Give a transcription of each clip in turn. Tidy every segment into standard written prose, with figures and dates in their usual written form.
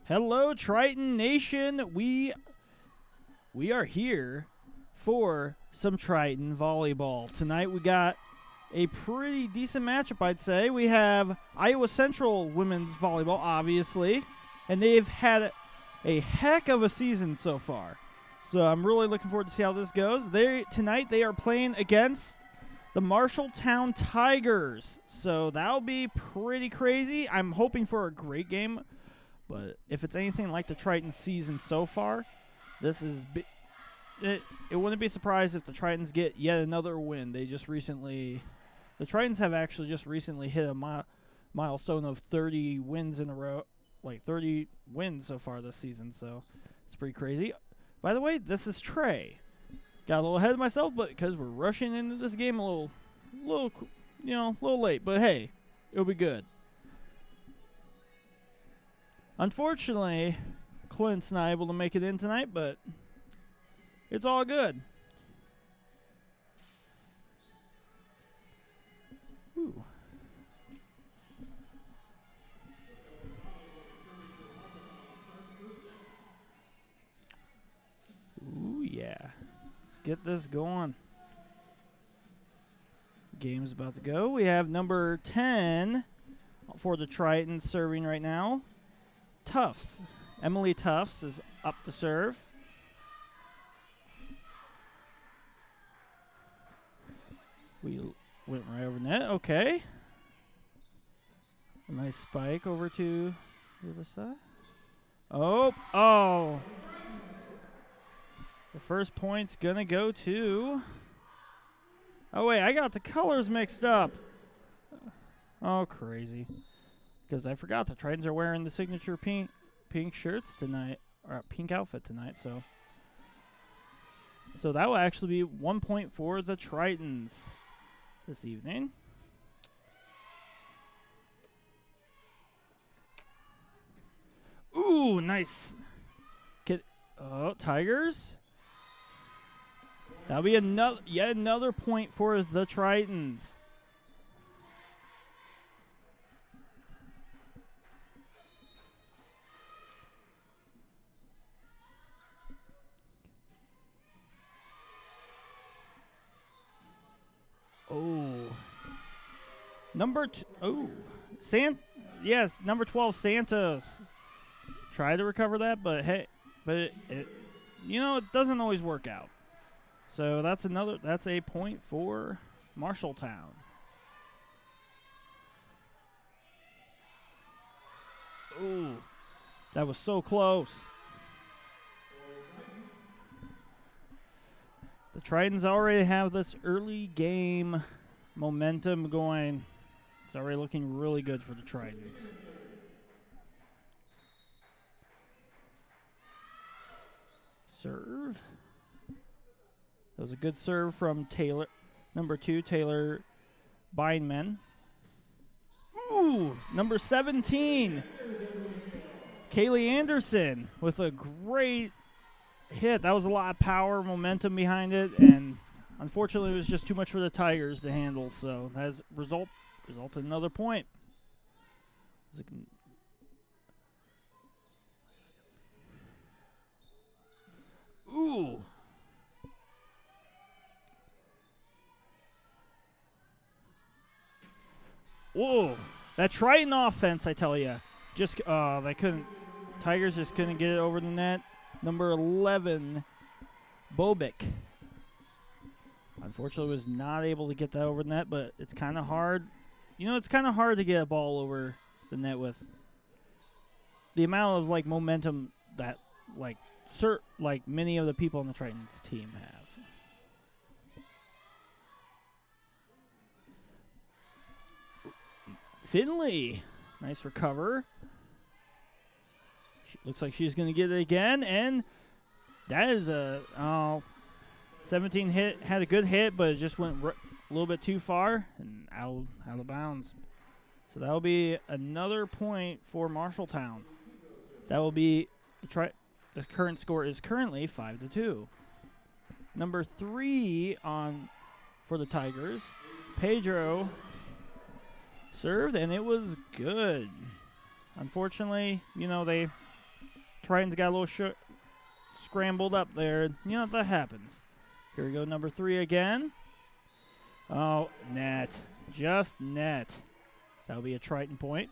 Hello, Triton Nation. We are here for some Triton volleyball. Tonight we got a pretty decent matchup, I'd say. We have Iowa Central women's volleyball, obviously, and they've had a heck of a season so far. So I'm really looking forward to see how this goes. Tonight they are playing against the Marshalltown Tigers. So that'll be pretty crazy. I'm hoping for a great game. But if it's anything like the Triton season so far, this is it wouldn't be surprised if the Tritons get yet another win. The Tritons have actually just recently hit a milestone of 30 wins in a row, like 30 wins so far this season. So it's pretty crazy. By the way, this is Trey. Got a little ahead of myself, but because we're rushing into this game a little late. But hey, it'll be good. Unfortunately, Clint's not able to make it in tonight, but it's all good. Ooh. Ooh, yeah. Let's get this going. Game's about to go. We have number 10 for the Tritons serving right now. Tufts. Emily Tufts is up to serve. We went right over net. Okay. A nice spike over to the other side. Oh. The first point's going to go to... Oh, wait, I got the colors mixed up. Oh, crazy. Because I forgot the Tritons are wearing the signature pink shirts tonight, or pink outfit tonight. So that will actually be 1 point for the Tritons this evening. Ooh, nice. Tigers. That'll be yet another point for the Tritons. Number 12 Santos. Try to recover that, but hey, it doesn't always work out. So that's a point for Marshalltown. Ooh, that was so close. The Tritons already have this early game momentum going. It's already looking really good for the Tritons. Serve. That was a good serve from Taylor. Number 2, Taylor Bindman. Ooh, number 17, Kaylee Anderson with a great hit. That was a lot of power, momentum behind it, and unfortunately it was just too much for the Tigers to handle, so that has resulted in another point. Ooh. Whoa. That Triton offense, I tell you. Just, they couldn't. Tigers just couldn't get it over the net. Number 11, Bobic. Unfortunately, was not able to get that over the net, but it's kind of hard. You know, it's kind of hard to get a ball over the net with the amount of, like, momentum that, like many of the people on the Tritons team have. Finley, nice recover. Looks like she's going to get it again, and that is a 17 hit. Had a good hit, but it just went a little bit too far and out of bounds. So that will be another point for Marshalltown. That will be the current score is currently 5-2. Number 3 for the Tigers, Pedro served, and it was good. Unfortunately, you know, Tritons got a little scrambled up there. You know, that happens. Here we go, number 3 again. Oh, net. Just net. That'll be a Triton point.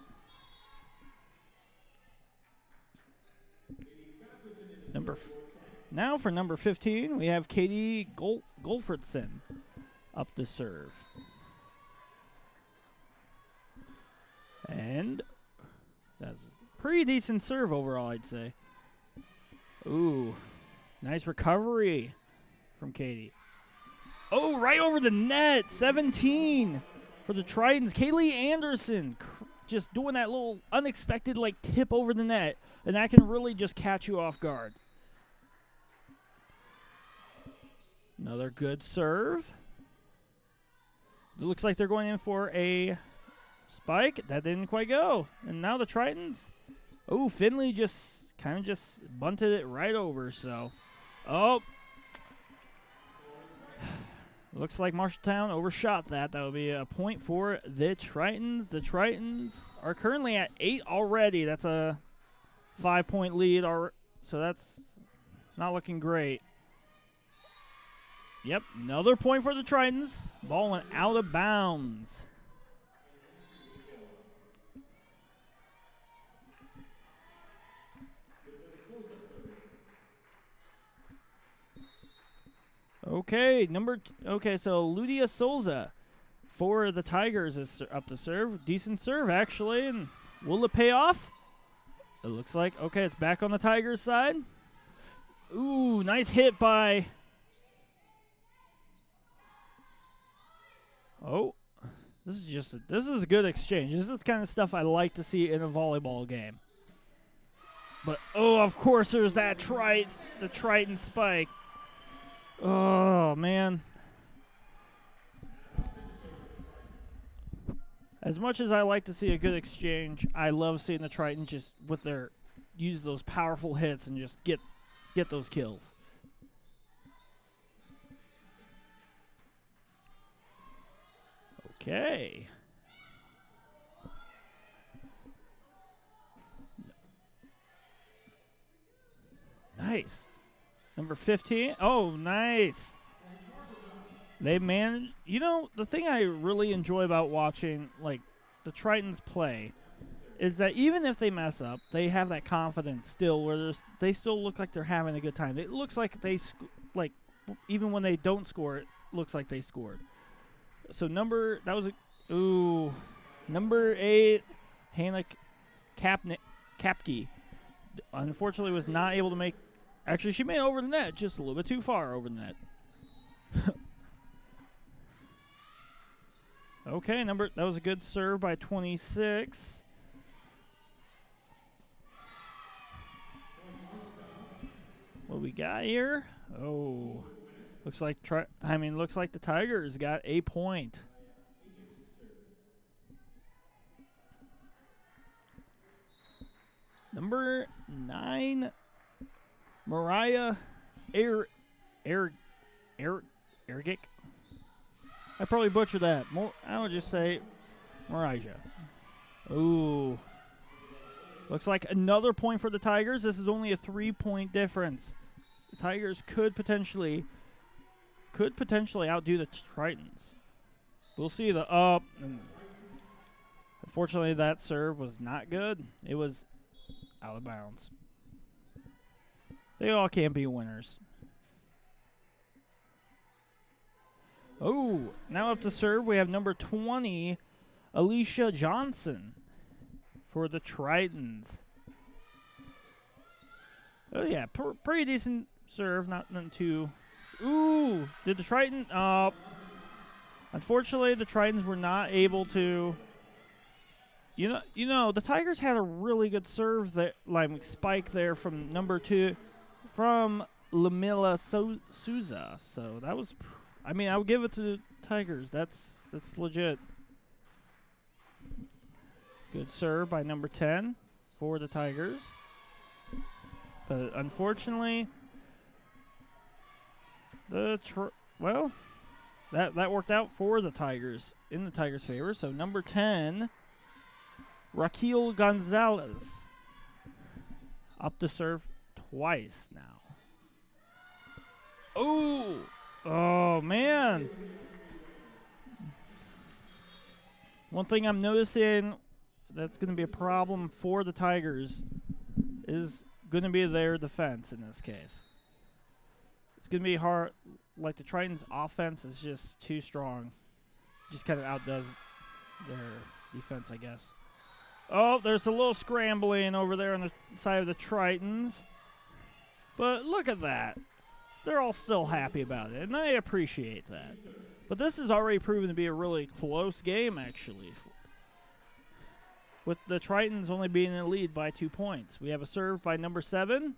Now for number 15, we have Katie Golfredson up to serve. And that's a pretty decent serve overall, I'd say. Ooh, nice recovery from Katie. Oh, right over the net, 17 for the Tritons. Kaylee Anderson just doing that little unexpected, like, tip over the net, and that can really just catch you off guard. Another good serve. It looks like they're going in for a spike. That didn't quite go. And now the Tritons. Oh, Finley just kind of just bunted it right over. So, looks like Marshalltown overshot that. That would be a point for the Tritons. The Tritons are currently at 8 already. That's a 5-point lead. So that's not looking great. Yep, another point for the Tritons. Ball went out of bounds. Okay, so Ludia Souza for the Tigers is up to serve. Decent serve, actually, and will it pay off? It looks like, okay, it's back on the Tigers side. Ooh, nice hit by... Oh, this is a good exchange. This is the kind of stuff I like to see in a volleyball game. But, oh, of course there's that the Triton spike. Oh, man. As much as I like to see a good exchange, I love seeing the Tritons just use those powerful hits and just get those kills. Okay. Nice. Number 15. Oh, nice. They managed. You know, the thing I really enjoy about watching, like, the Tritons play is that even if they mess up, they have that confidence still where they still look like they're having a good time. It looks like even when they don't score, it looks like they scored. So number 8, Hannah Kapke, unfortunately was not able to make. Actually, she made it over the net, just a little bit too far over the net. Okay, that was a good serve by 26. What we got here? Oh, looks like the Tigers got a point. Number 9, Mariah Ergic. I probably butchered that. I would just say Mariah. Ooh. Looks like another point for the Tigers. This is only a 3-point difference. The Tigers could potentially outdo the Tritons. We'll see the up. Unfortunately, that serve was not good. It was out of bounds. They all can't be winners. Oh, now up to serve, we have number 20, Alicia Johnson for the Tritons. Oh, yeah, pretty decent serve, nothing too. Ooh, did the Triton... unfortunately, the Tritons were not able to... You know, the Tigers had a really good serve there, like spike there from number 2, from Lamila Souza. So that was... I mean, I would give it to the Tigers. That's legit. Good serve by number 10 for the Tigers. But unfortunately, that worked out for the Tigers, in the Tigers' favor. So number 10, Raquel Gonzalez, up to serve twice now. Oh, man. One thing I'm noticing that's going to be a problem for the Tigers is going to be their defense in this case. It's going to be hard. Like, the Tritons' offense is just too strong. Just kind of outdoes their defense, I guess. Oh, there's a little scrambling over there on the side of the Tritons. But look at that. They're all still happy about it, and I appreciate that. But this has already proven to be a really close game, actually, with the Tritons only being in the lead by 2 points. We have a serve by number 7.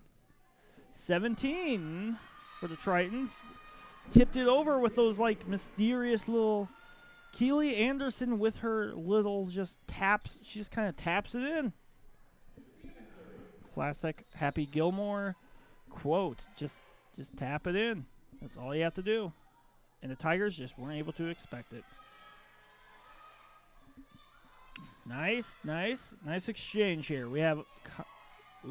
17 for the Tritons. Tipped it over with those, like, mysterious little... Keely Anderson with her little just taps. She just kind of taps it in. Classic Happy Gilmore quote. Just tap it in. That's all you have to do. And the Tigers just weren't able to expect it. Nice exchange here. We have, a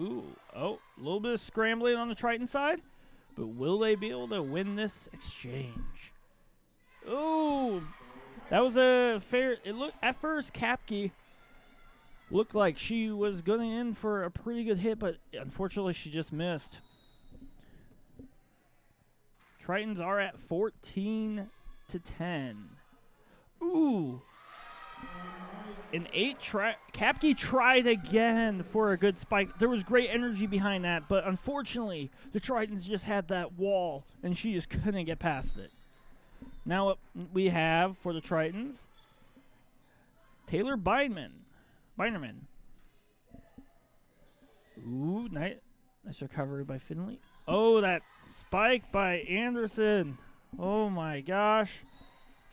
little bit of scrambling on the Triton side, but will they be able to win this exchange? Ooh, that was a fair. It looked at first, Kapke looked like she was going in for a pretty good hit, but unfortunately, she just missed. Tritons are at 14-10. Ooh. An 8 try. Kapke tried again for a good spike. There was great energy behind that, but unfortunately, the Tritons just had that wall, and she just couldn't get past it. Now we have, for the Tritons, Taylor Binerman. Ooh, nice recovery by Finley. Oh, that spike by Anderson. Oh, my gosh.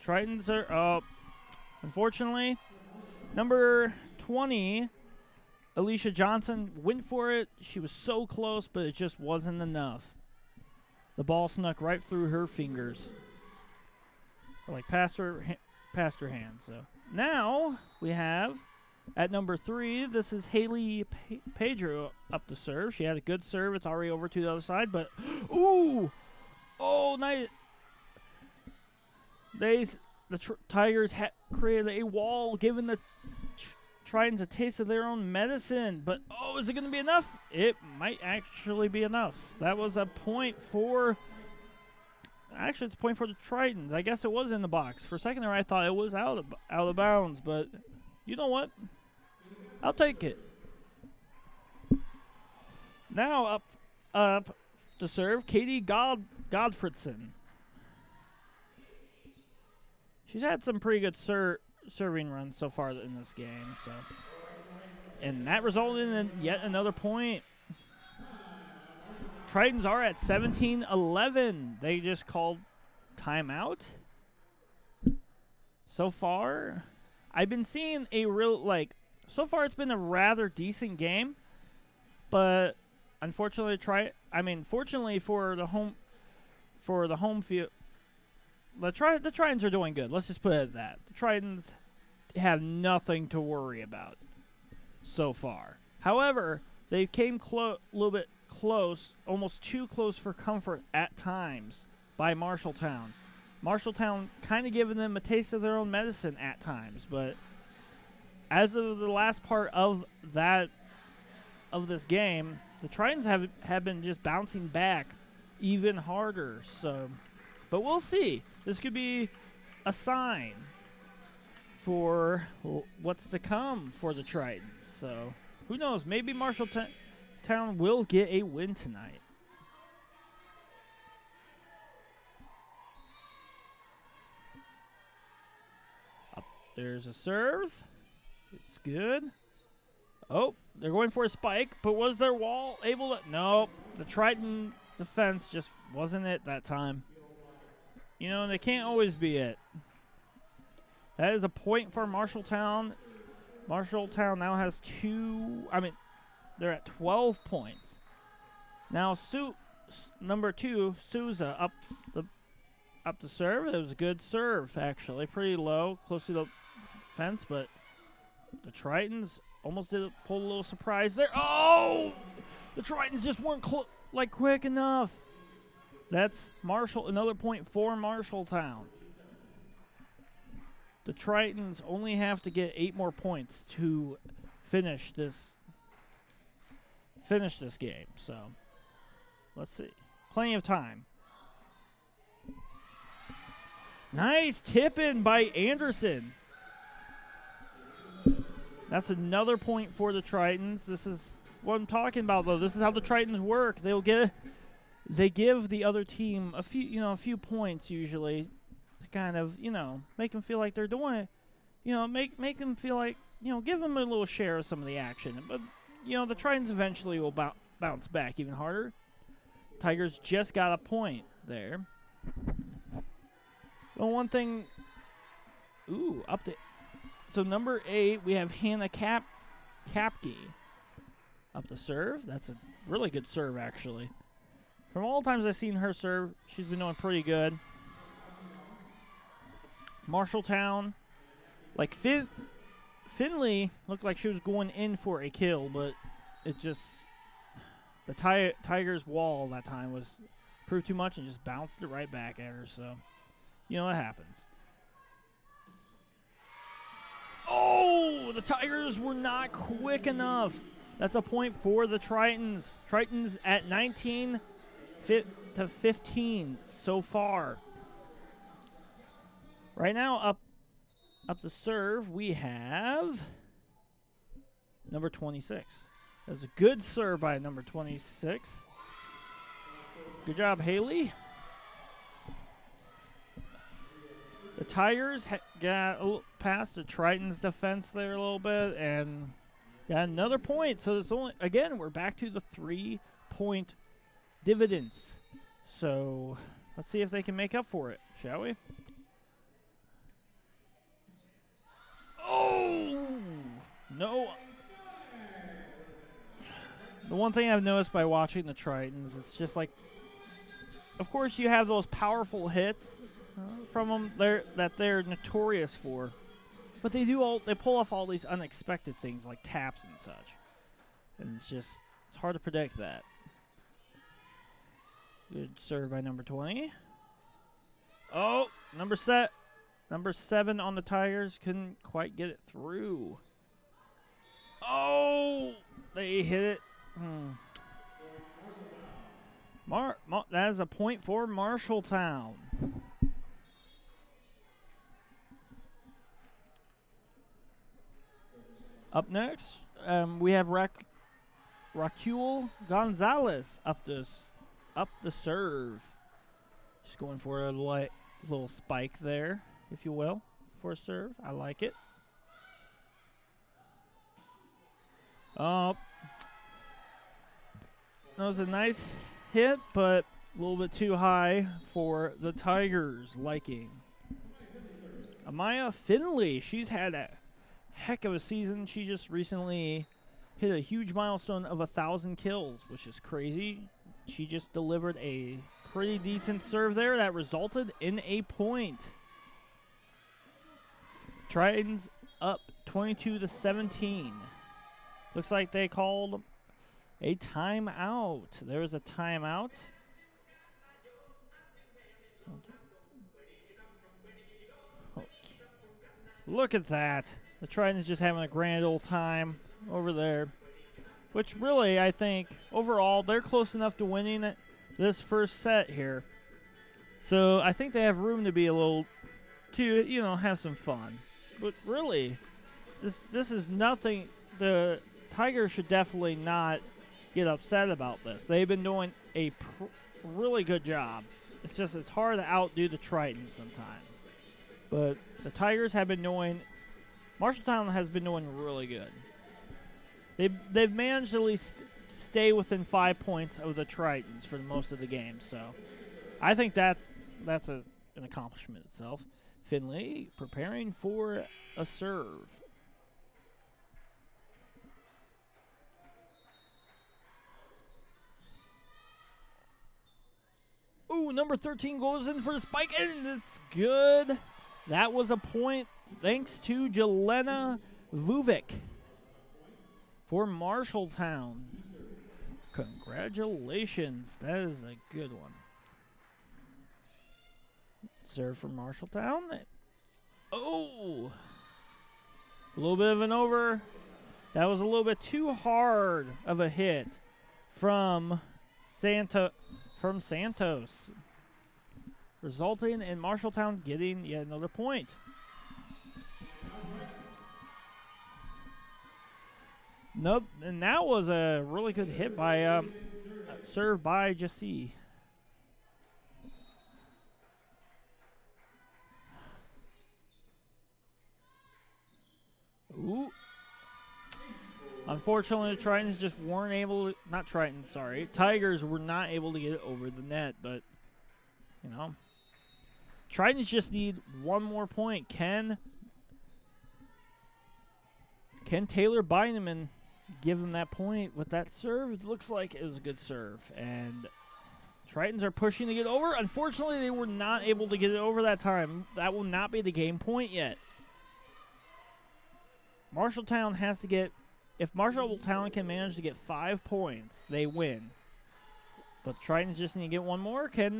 Tritons are up. Unfortunately, number 20, Alicia Johnson, went for it. She was so close, but it just wasn't enough. The ball snuck right through her fingers. Like past her hand. So now we have at number 3, this is Haley Pedro up to serve. She had a good serve. It's already over to the other side, but ooh, oh, nice. The Tigers created a wall, giving the Tritons a taste of their own medicine. But oh, is it going to be enough? It might actually be enough. That was a point for. Actually, it's a point for the Tritons. I guess it was in the box. For a second there, I thought it was out of bounds, but you know what? I'll take it. Now up to serve, Katie Godfredson. She's had some pretty good serving runs so far in this game, so, and that resulted in yet another point. Tritons are at 17-11. They just called timeout. So far, I've been seeing so far it's been a rather decent game. but unfortunately, fortunately for the home field, the Tritons are doing good. Let's just put it at that. The Tritons have nothing to worry about so far. However, they came a little bit close, almost too close for comfort at times by Marshalltown. Marshalltown kind of giving them a taste of their own medicine at times, but as of the last part of this game, the Tritons have been just bouncing back even harder. So, but we'll see. This could be a sign for what's to come for the Tritons. So, who knows? Maybe Marshalltown will get a win tonight. Up there's a serve. It's good. Oh, they're going for a spike, but was their wall able to? Nope. The Triton defense just wasn't it that time. You know, they can't always be it. That is a point for Marshalltown. Marshalltown now has they're at 12 points. Now, number 2, Souza, up the serve. It was a good serve, actually. Pretty low, close to the fence, but the Tritons almost did pull a little surprise there. Oh! The Tritons just weren't quick enough. That's another point for Marshalltown. The Tritons only have to get 8 more points to finish this game. So, let's see. Plenty of time. Nice tip-in by Anderson. That's another point for the Tritons. This is what I'm talking about, though. This is how the Tritons work. They give the other team a few points usually to kind of, make them feel like they're doing it. Make them feel like, give them a little share of some of the action. But, the Tritons eventually will bounce back even harder. Tigers just got a point there. Well, one thing, so number 8, we have Hannah Kapke up the serve. That's a really good serve, actually. From all times I've seen her serve, she's been doing pretty good. Marshalltown, Finley looked like she was going in for a kill, but it just, the Tigers' wall that time proved too much and just bounced it right back at her. So, it happens. Oh, the Tigers were not quick enough. That's a point for the Tritons. Tritons at 19 to 15 so far. Right now, up the serve, we have number 26. That was a good serve by number 26. Good job, Haley. The Tigers got past the Tritons' defense there a little bit and got another point. So it's we're back to the 3-point dividends. So let's see if they can make up for it, shall we? Oh, no. The one thing I've noticed by watching the Tritons, it's just like, of course you have those powerful hits from them that they're notorious for, but they pull off all these unexpected things like taps and such, and it's hard to predict that. Good serve by number 20. Oh, number 7 on the Tigers couldn't quite get it through. Oh, they hit it. That is a point for Marshalltown. Up next, we have Raquel Gonzalez up the serve. Just going for a little spike there, if you will, for a serve. I like it. Oh, that was a nice hit, but a little bit too high for the Tigers' liking. Amaya Finley, she's had a heck of a season. She just recently hit a huge milestone of 1,000 kills, which is crazy. She just delivered a pretty decent serve there that resulted in a point. Triton's up 22-17. Looks like they called a timeout. There was a timeout. Okay. Look at that. The Triton's just having a grand old time over there. Which really, I think, overall, they're close enough to winning this first set here. So I think they have room to be a little, to, have some fun. But really, this is nothing. The Tigers should definitely not get upset about this. They've been doing a really good job. It's just it's hard to outdo the Tritons sometimes. But the Tigers have been doing, Marshalltown has been doing really good. They've managed to at least stay within 5 points of the Tritons for most of the game. So I think that's an accomplishment itself. Finley preparing for a serve. Ooh, number 13 goes in for the spike, and it's good. That was a point thanks to Jelena Vuvic for Marshalltown. Congratulations. That is a good one. Serve for Marshalltown. Oh! A little bit of an over. That was a little bit too hard of a hit from Santos. Resulting in Marshalltown getting yet another point. Nope, and that was a really good hit by serve by Jessie. Ooh. Unfortunately, the Tritons just weren't able to, not Tritons, sorry. Tigers were not able to get it over the net, but, Tritons just need one more point. Can Taylor Beineman give them that point with that serve? It looks like it was a good serve. And Tritons are pushing to get over. Unfortunately, they were not able to get it over that time. That will not be the game point yet. Marshalltown has to get, if Marshalltown can manage to get 5 points, they win. But the Tritons just need to get one more. Can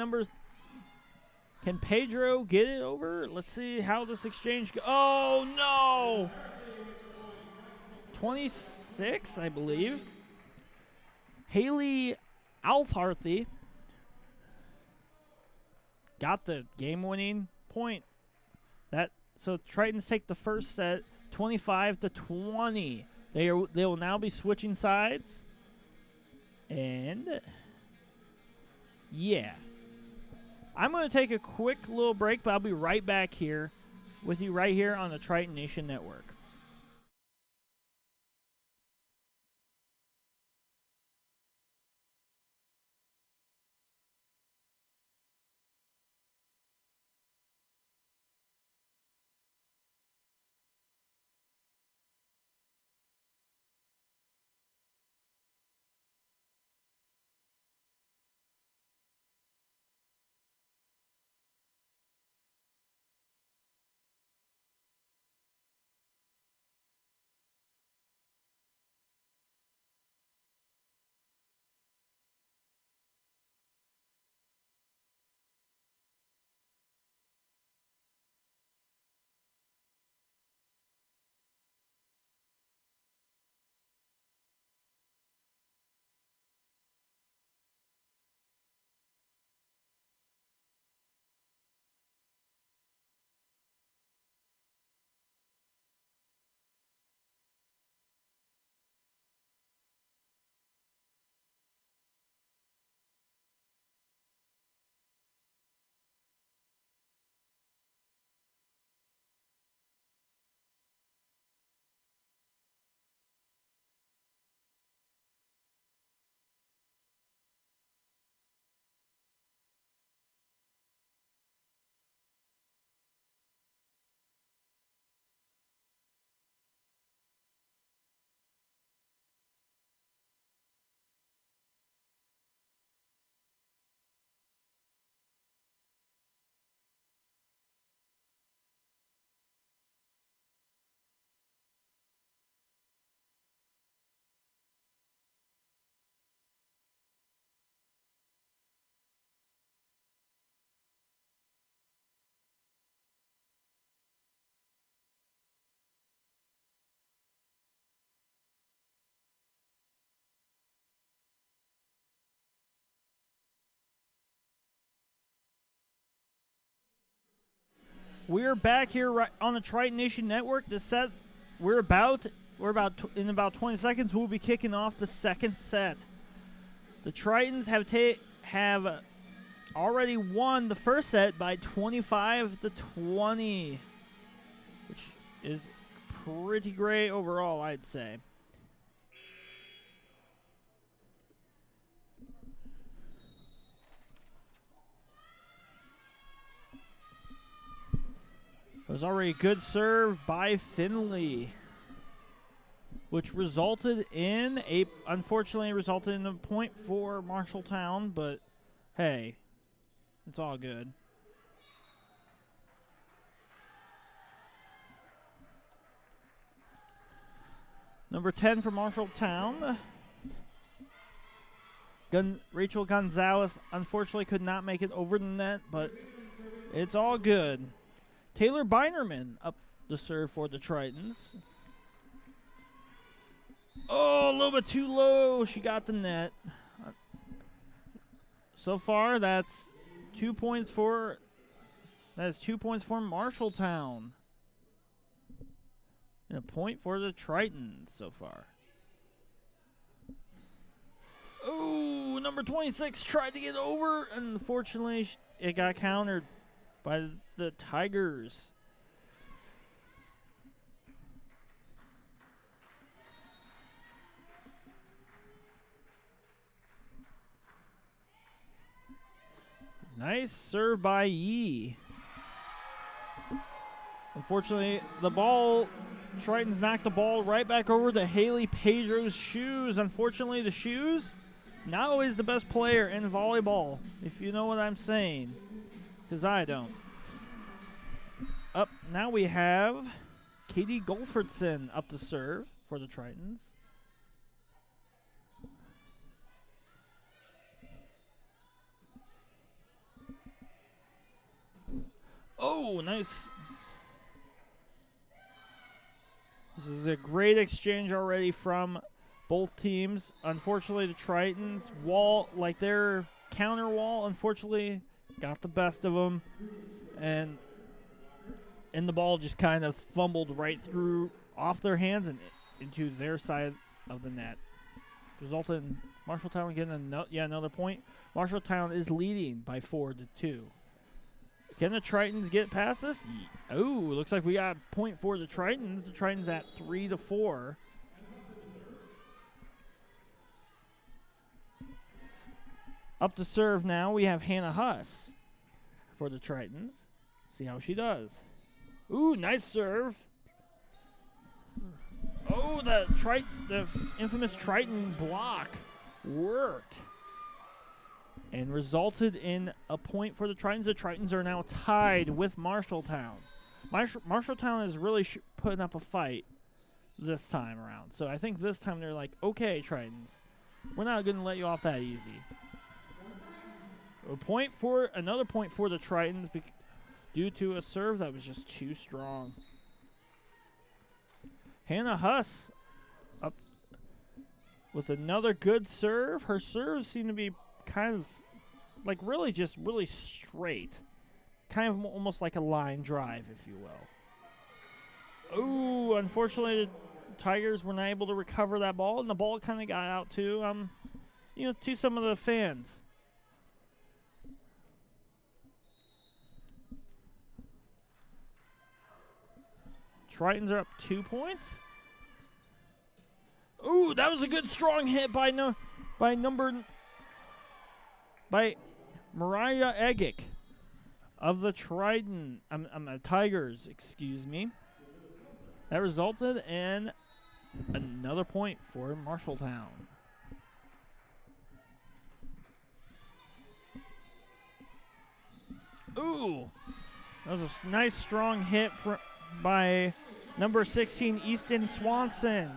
Pedro get it over? Let's see how this exchange goes. Oh, no! 26, I believe. Haley Alfarthy got the game-winning point. So Tritons take the first set 25-20. They will now be switching sides. And yeah. I'm going to take a quick little break, but I'll be right back here with you right here on the Triton Nation Network. We're back here right on the Triton Nation Network. The set in about 20 seconds. We'll be kicking off the second set. The Tritons have already won the first set by 25-20, which is pretty great overall, I'd say. It was already a good serve by Finley, which unfortunately resulted in a point for Marshaltown, but hey, it's all good. Number 10 for Marshaltown. Rachel Gonzalez unfortunately could not make it over the net, but it's all good. Taylor Binerman up the serve for the Tritons. Oh, a little bit too low. She got the net. So far, that's 2 points for Marshalltown. And a point for the Tritons so far. Oh, number 26 tried to get over. Unfortunately, it got countered by the Tigers. Nice serve by Yee. Unfortunately, Tritons knocked the ball right back over to Haley Pedro's shoes. Unfortunately, the shoes not always the best player in volleyball, if you know what I'm saying, because I don't. Up now we have Katie Golfordson up to serve for the Tritons. Oh, nice. This is a great exchange already from both teams. Unfortunately, the Tritons their counter wall, unfortunately, got the best of them, and the ball just kind of fumbled right through off their hands and into their side of the net, resulting in Marshalltown getting another point. Marshalltown is leading by 4-2. Can the Tritons get past this? Oh, looks like we got a point for the Tritons. The Tritons at 3-4. Up to serve now, we have Hannah Huss for the Tritons. See how she does. Ooh, nice serve. Oh, the infamous Triton block worked and resulted in a point for the Tritons. The Tritons are now tied with Marshalltown. Marshalltown is really putting up a fight this time around. So I think this time they're like, okay, Tritons, we're not going to let you off that easy. Another point for the Tritons due to a serve that was just too strong. Hannah Huss up with another good serve. Her serves seem to be kind of like really straight. Kind of almost like a line drive, if you will. Oh, unfortunately, the Tigers were not able to recover that ball, and the ball kind of got out to some of the fans. Tritons are up 2 points. Ooh, that was a good strong hit by Mariah Egick of the Tigers, excuse me. That resulted in another point for Marshalltown. Ooh, that was a nice strong hit by number 16, Easton Swanson.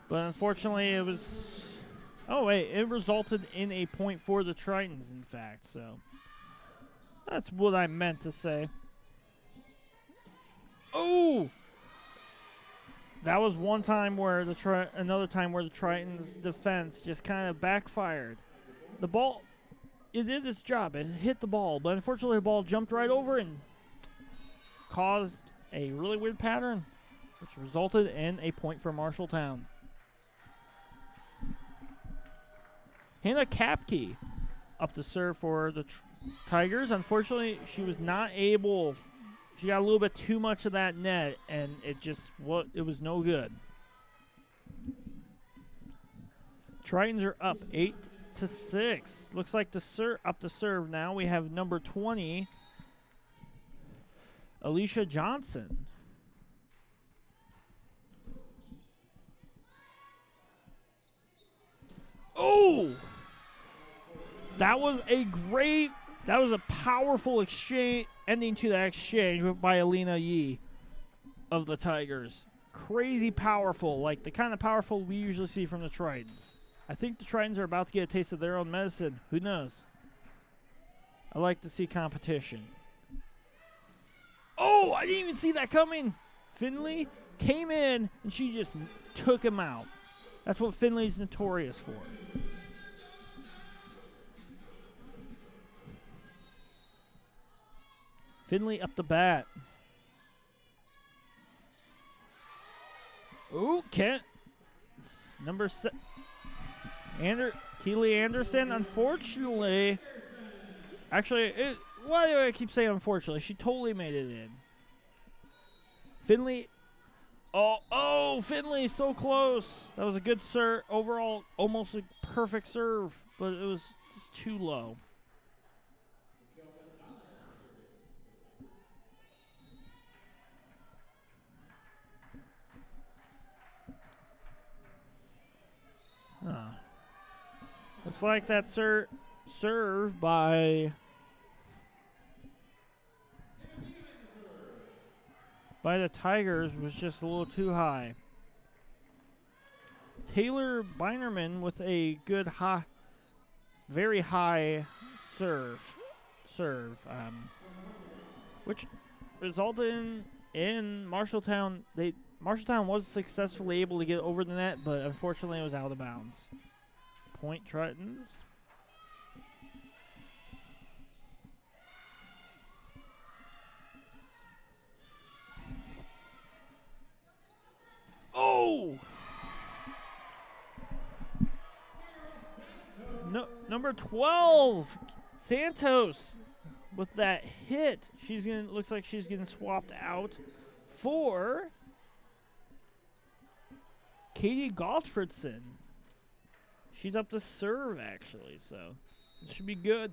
But unfortunately, it resulted in a point for the Tritons, in fact. So that's what I meant to say. Oh! That was one time where another time where the Tritons' defense just kind of backfired. The ball, it did its job. It hit the ball, but unfortunately the ball jumped right over and caused a really weird pattern, which resulted in a point for Marshalltown. Hannah Kapke up to serve for the Tigers. Unfortunately, she was not able. She got a little bit too much of that net, and it was no good. Tritons are up 8-6. Looks like up to serve now. We have number 20, Alicia Johnson. Oh! That was a powerful exchange, ending to that exchange by Alina Yee of the Tigers. Crazy powerful, like the kind of powerful we usually see from the Tritons. I think the Tritons are about to get a taste of their own medicine. Who knows? I like to see competition. Oh, I didn't even see that coming. Finley came in, and she just took him out. That's what Finley's notorious for. Finley up the bat. Ooh, Kent. Number 7. Keely Anderson, unfortunately. Actually, why do I keep saying unfortunately? She totally made it in. Finley. Oh, Finley, so close. That was a good serve. Overall, almost a perfect serve, but it was just too low. Looks like that serve by the Tigers was just a little too high. Taylor Binerman with a good very high serve, which resulted in Marshalltown. Marshalltown was successfully able to get over the net, but unfortunately it was out of bounds. Point Tritons. Oh! No, number 12, Santos, with that hit. Looks like she's getting swapped out for Katie Gothfredson. She's up to serve, actually, so it should be good.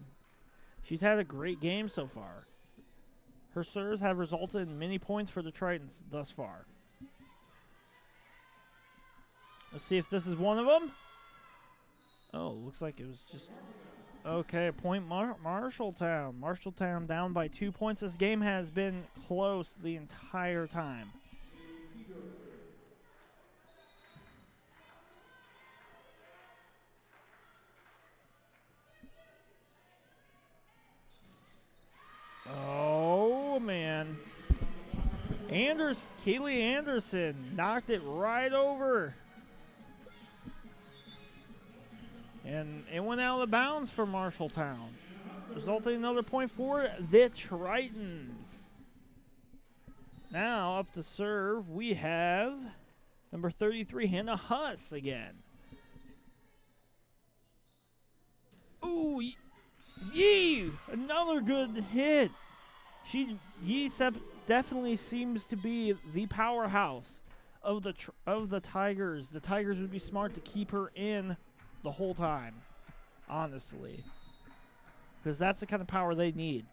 She's had a great game so far. Her serves have resulted in many points for the Tritons thus far. Let's see if this is one of them. Oh, looks like it was just... Okay, point Marshalltown. Marshalltown down by 2 points. This game has been close the entire time. Oh, man. Keely Anderson knocked it right over. And it went out of bounds for Marshalltown, resulting in another point for the Tritons. Now, up to serve, we have number 33, Hannah Huss again. Ooh, Yee! Another good hit. Yee definitely seems to be the powerhouse of the Tigers. The Tigers would be smart to keep her in the whole time, honestly, because that's the kind of power they need.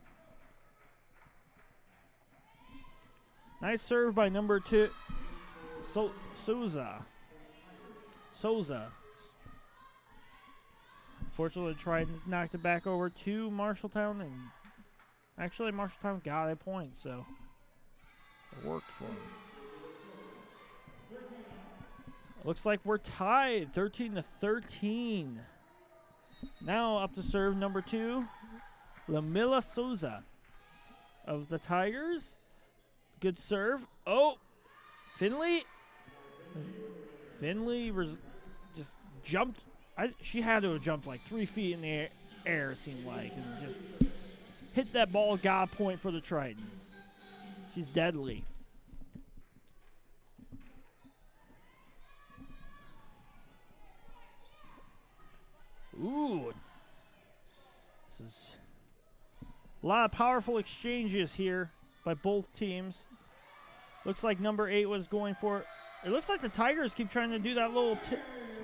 Nice serve by number 2, Souza. Fortunately, Tritons knocked it back over to Marshalltown, and actually Marshalltown got a point, so it worked for them. Looks like we're tied, 13-13. Now up to serve number 2, Lamilla Souza of the Tigers. Good serve. Oh, Finley just jumped. She had to have jumped like 3 feet in the air, it seemed like, and just hit that ball, got a point for the Tritons. She's deadly. Ooh. This is a lot of powerful exchanges here by both teams. Looks like number 8 was going for. It looks like the Tigers keep trying to do that little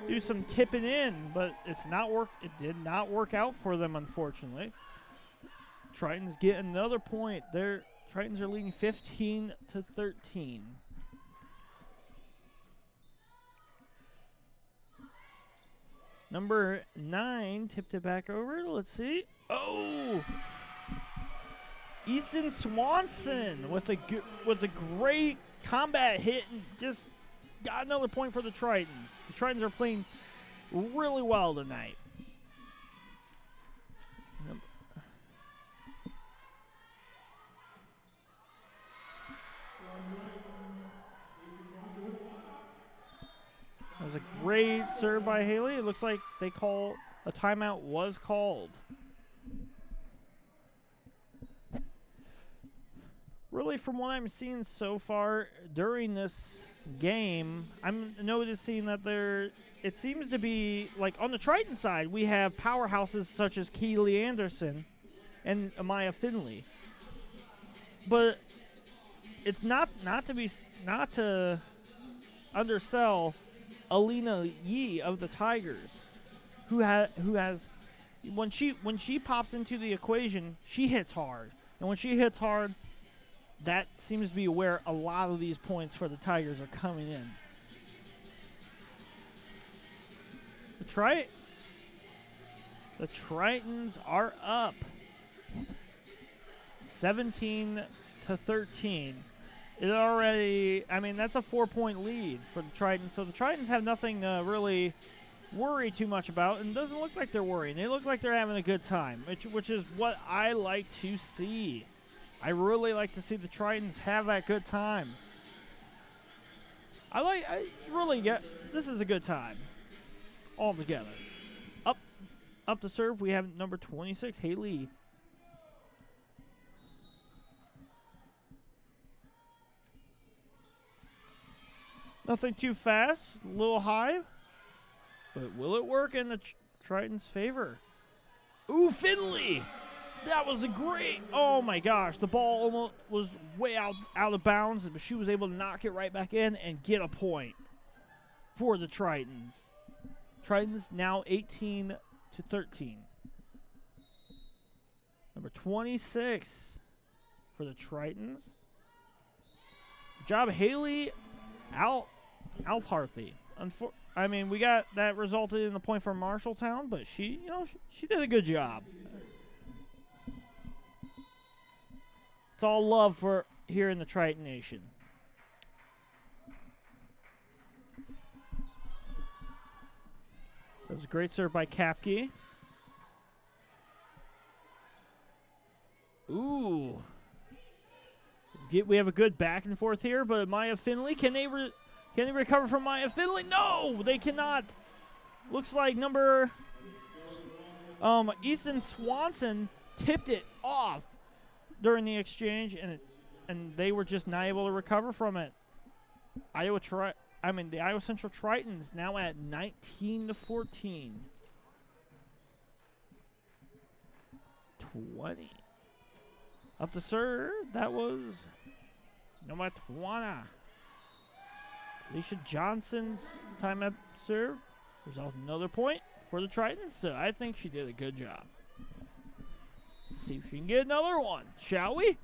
do some tipping in, but it's not work. It did not work out for them, unfortunately. Tritons get another point. Their Tritons are leading 15-13. Number 9 tipped it back over. Let's see. Oh! Easton Swanson with a great combat hit and just got another point for the Tritons. The Tritons are playing really well tonight. That was a great serve by Haley. It looks like a timeout was called. Really, from what I'm seeing so far during this game, I'm noticing that it seems to be, like, on the Triton side, we have powerhouses such as Keely Anderson and Amaya Finley. But it's not to undersell Alina Yee of the Tigers, who has when she pops into the equation, she hits hard. And when she hits hard, that seems to be where a lot of these points for the Tigers are coming in. The Tritons are up 17-13. It already, that's a 4-point lead for the Tritons. So the Tritons have nothing to really worry too much about, and it doesn't look like they're worrying. They look like they're having a good time, which is what I like to see. I really like to see the Tritons have that good time. This is a good time all together. Up to serve, we have number 26, Haley. Nothing too fast, a little high, but will it work in the Tritons' favor? Ooh, Finley! That was a great, oh my gosh, the ball almost was way out of bounds, but she was able to knock it right back in and get a point for the Tritons. Tritons now 18-13. Number 26 for the Tritons. Good job, Haley Alfarthy. We got that resulted in the point for Marshalltown, but she did a good job. It's all love for here in the Triton Nation. That was a great serve by Kapke. Ooh. We have a good back and forth here, but Maya Finley, can they recover from Maya Finley? No, they cannot. Looks like number Easton Swanson tipped it off during the exchange, and they were just not able to recover from it. The Iowa Central Tritons now at 19-14. 20. Up to serve. That was number 20. Alicia Johnson's time up serve. Results another point for the Tritons, so I think she did a good job. Let's see if she can get another one, shall we?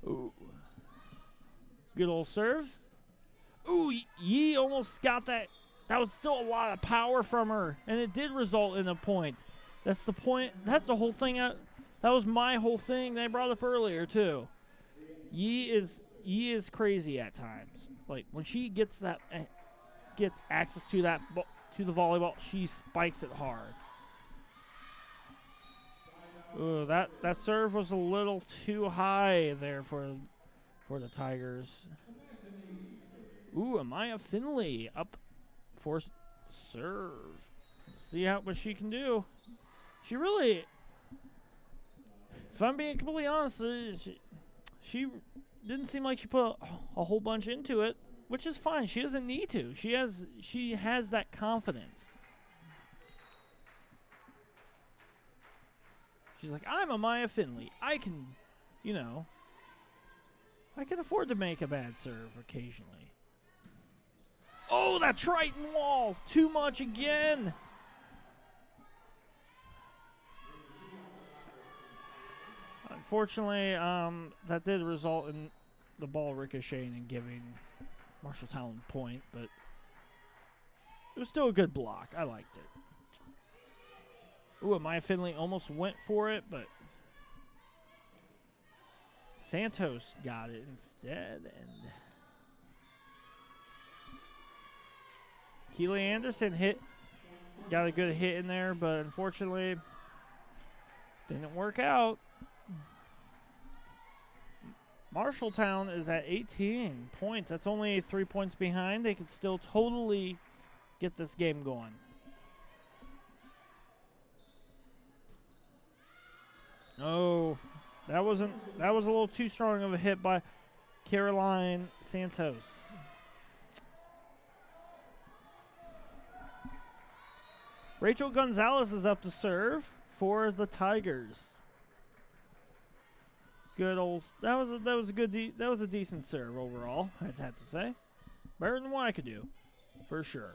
Ooh. Good old serve. Ooh, Yee almost got that. That was still a lot of power from her, and it did result in a point. That's the point. That's the whole thing. That was my whole thing that I brought up earlier, too. Yee is crazy at times. Like, when she gets access to the volleyball, she spikes it hard. Ooh, that serve was a little too high there for the Tigers. Ooh, Amaya Finley up for serve. Let's see what she can do. if I'm being completely honest, she didn't seem like she put a whole bunch into it, which is fine. She doesn't need to. She has that confidence. She's like, I'm a Maya Finley. I can, I can afford to make a bad serve occasionally. Oh, that Triton wall! Too much again! Unfortunately, that did result in the ball ricocheting and giving Marshaltown a point, but it was still a good block. I liked it. Ooh, Maya Finley almost went for it, but Santos got it instead, and Keely Anderson got a good hit in there, but unfortunately didn't work out. Marshaltown is at 18 points. That's only 3 points behind. They could still totally get this game going. Oh, that was a little too strong of a hit by Caroline Santos. Rachel Gonzalez is up to serve for the Tigers. Good old. That was a decent serve overall. I'd have to say, better than what I could do, for sure.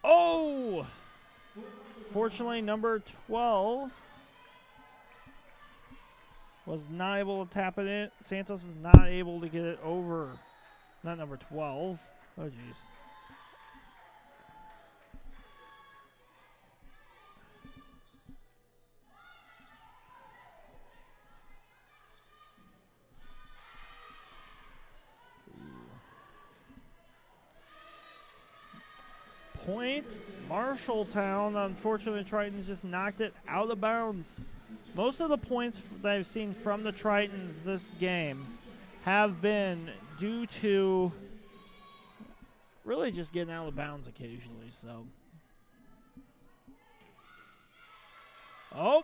Oh, fortunately, number 12 was not able to tap it in. Santos was not able to get it over. Not number 12. Oh, jeez. Point, Marshaltown. Unfortunately, Tritons just knocked it out of bounds. Most of the points that I've seen from the Tritons this game have been due to really just getting out of bounds occasionally. So, oh,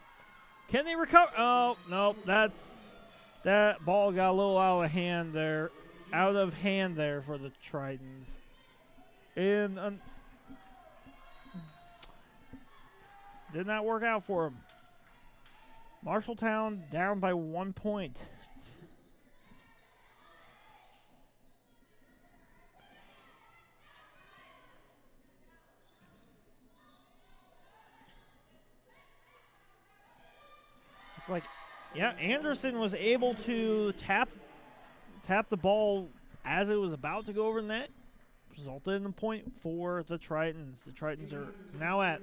can they recover? Oh, nope. That ball got a little out of hand there for the Tritons. And did not work out for him. Marshaltown down by 1 point. It's like, yeah, Anderson was able to tap the ball as it was about to go over the net. Resulted in a point for the Tritons. The Tritons are now at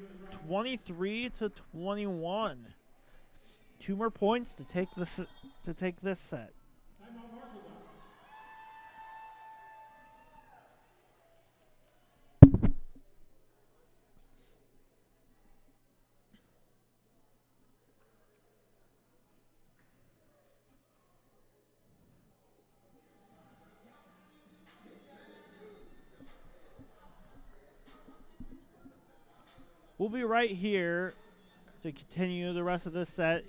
23-21. 2 more points to take this set. We'll be right here to continue the rest of this set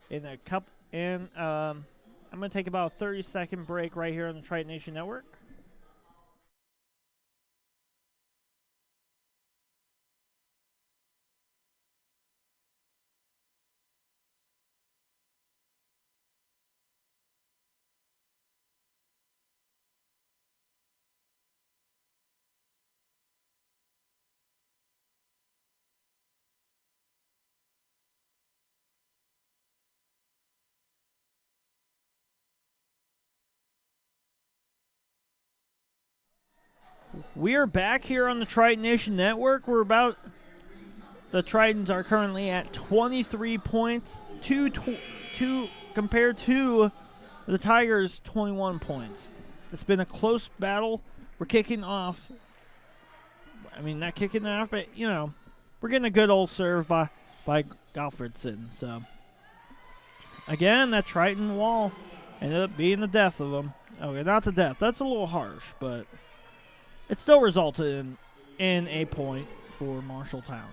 in a couple. And I'm going to take about a 30-second break right here on the Triton Nation Network. We are back here on the Triton Nation Network. The Tritons are currently at 23 points, compared to the Tigers' 21 points. It's been a close battle. We're kicking off. I mean, not kicking off, but, we're getting a good old serve by Gottfredson. So, again, that Triton wall ended up being the death of them. Okay, not the death. That's a little harsh, but it still resulted in a point for Marshaltown.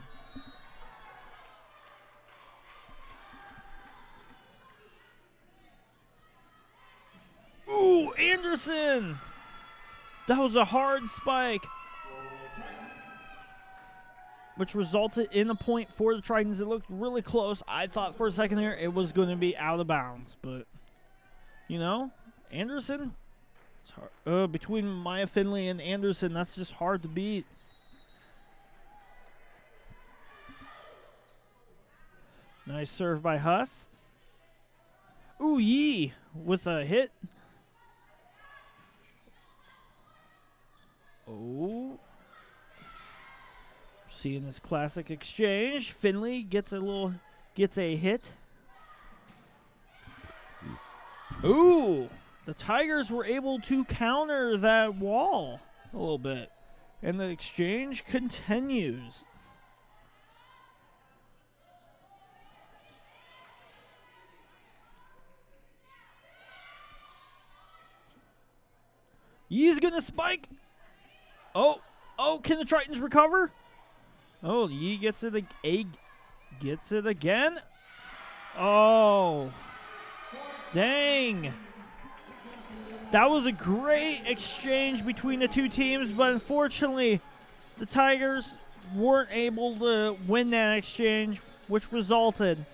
Anderson! That was a hard spike, which resulted in a point for the Tritons. It looked really close. I thought for a second there it was going to be out of bounds, but, you know, Anderson, it's hard. Between Maya Finley and Anderson, that's just hard to beat. Nice serve by Huss. Ooh, Yee with a hit. Oh. Seeing this classic exchange. Finley gets a hit. Ooh. The Tigers were able to counter that wall a little bit. And the exchange continues. Yee's gonna spike. Oh, can the Tritons recover? Oh, Yee gets it again. Oh, dang. That was a great exchange between the two teams, but unfortunately, the Tigers weren't able to win that exchange, which resulted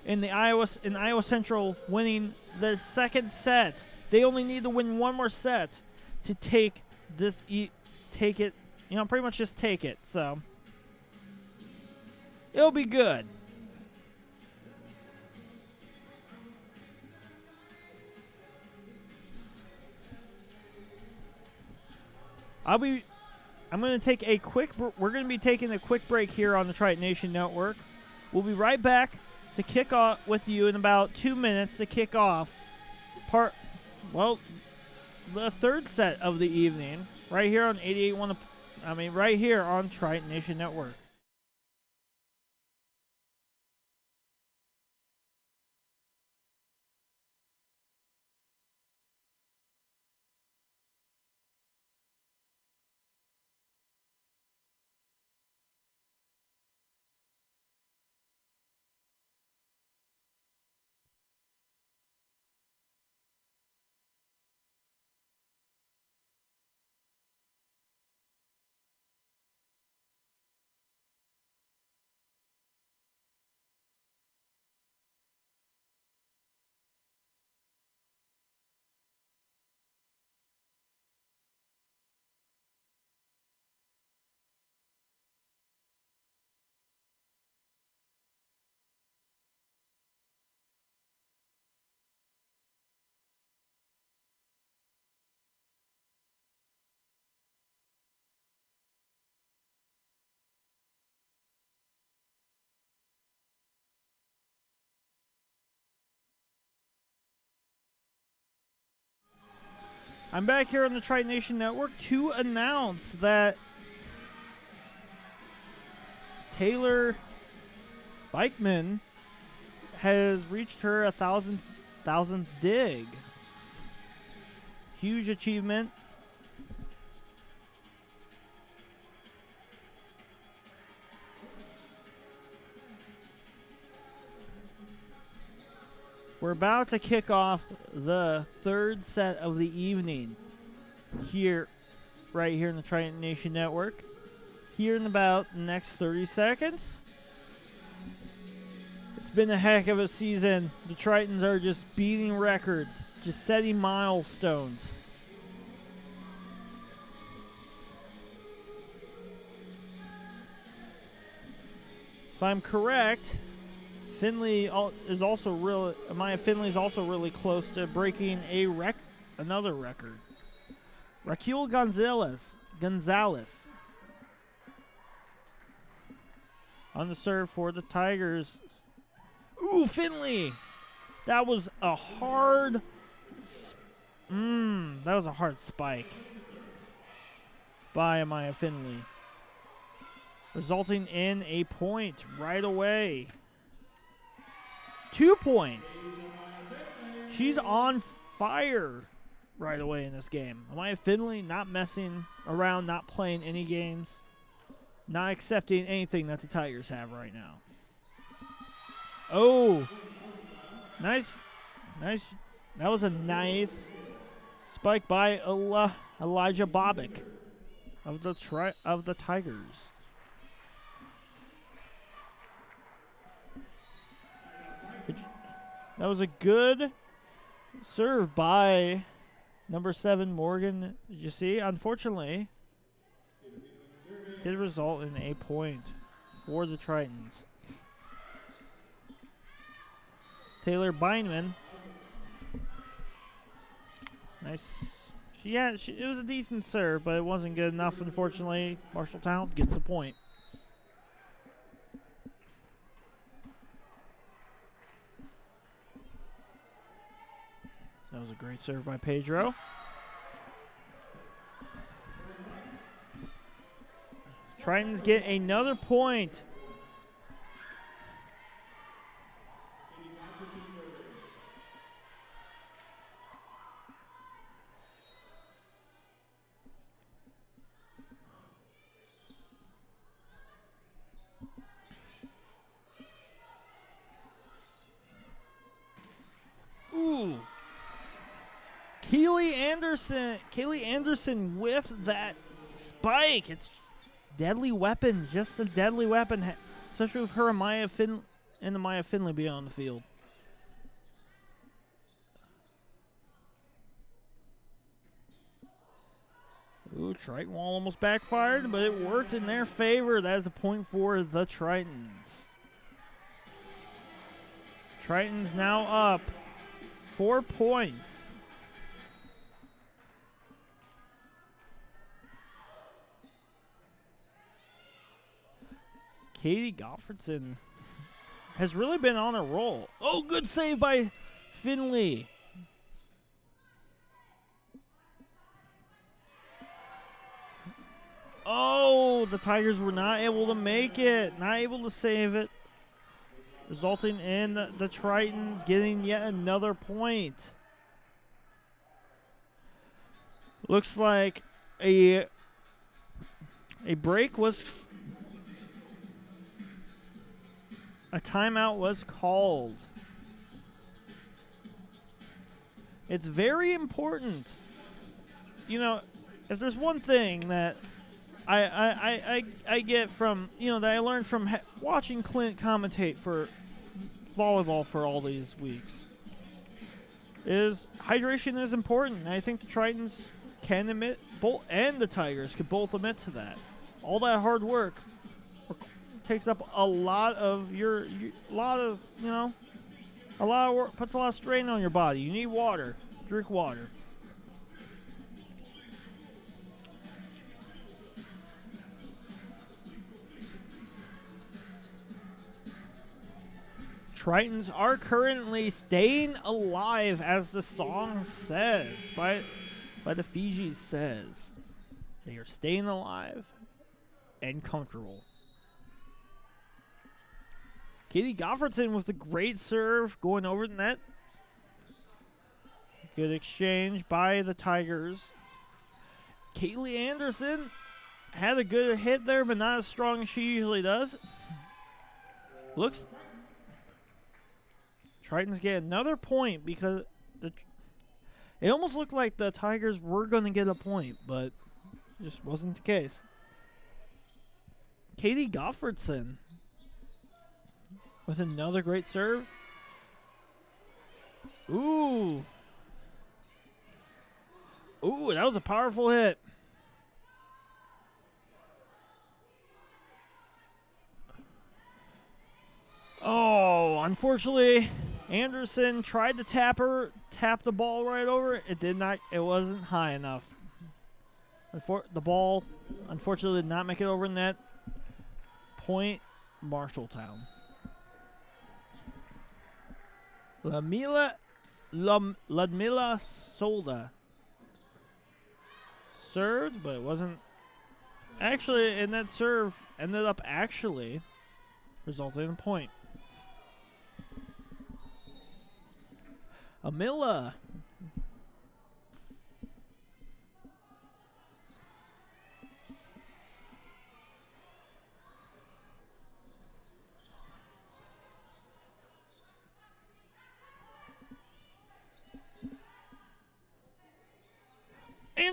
in Iowa Central winning their second set. They only need to win one more set to take it, pretty much just take it. So it'll be good. We're going to be taking a quick break here on the Triton Nation Network. We'll be right back to kick off with you in about 2 minutes to kick off the third set of the evening right here on 88.1. Right here on Triton Nation Network. I'm back here on the Triton Nation Network to announce that Taylor Bikeman has reached her 1,000th dig. Huge achievement. We're about to kick off the third set of the evening right here in the Triton Nation Network. Here in about the next 30 seconds. It's been a heck of a season. The Tritons are just beating records, just setting milestones. If I'm correct, Maya Finley is also really close to breaking another record. Raquel Gonzalez on the serve for the Tigers. Ooh, Finley! That was a hard spike by Maya Finley, resulting in a point right away. 2 points. She's on fire right away in this game. Maya Finley not messing around, not playing any games, not accepting anything that the Tigers have right now. Oh, nice. That was a nice Spike by Elijah Bobick of the Tigers. That was a good serve by number 7 Morgan. Did you see? Unfortunately, did result in a point for the Tritons. Taylor Beinman. Nice. It was a decent serve, but it wasn't good enough. Unfortunately, Marshalltown gets the point. That was a great serve by Pedro. Tritons get another point. Ooh. Kaylee Anderson with that spike. It's deadly weapon, just a deadly weapon, especially with her and Maya Finley being on the field. Ooh, Triton wall almost backfired, but it worked in their favor. That is a point for the Tritons. Tritons now up 4 points. Katie Goffredson has really been on a roll. Oh, good save by Finley. Oh, the Tigers were not able to make it, not able to save it, resulting in the Tritons getting yet another point. Looks like a break was... A timeout was called. It's very important. You know, if there's one thing that I get from, that I learned from watching Clint commentate for volleyball for all these weeks, is hydration is important. And I think the Tritons can admit, and the Tigers could both admit to that. All that hard work takes up a lot of work, puts a lot of strain on your body. You need water. Drink water. Tritons are currently staying alive, as the song says, by the Fijis says. They are staying alive and comfortable. Katie Goffredson with the great serve going over the net. Good exchange by the Tigers. Kaylee Anderson had a good hit there, but not as strong as she usually does. Tritons get another point because it almost looked like the Tigers were going to get a point, but it just wasn't the case. Katie Goffredson with another great serve. Ooh. Ooh, that was a powerful hit. Oh, unfortunately, Anderson tried to tap the ball right over it. It wasn't high enough. The ball, unfortunately, did not make it over net. Point, Marshalltown. Ludmila Solda served, but it wasn't. Actually, and that serve ended up resulting in a point. Amila.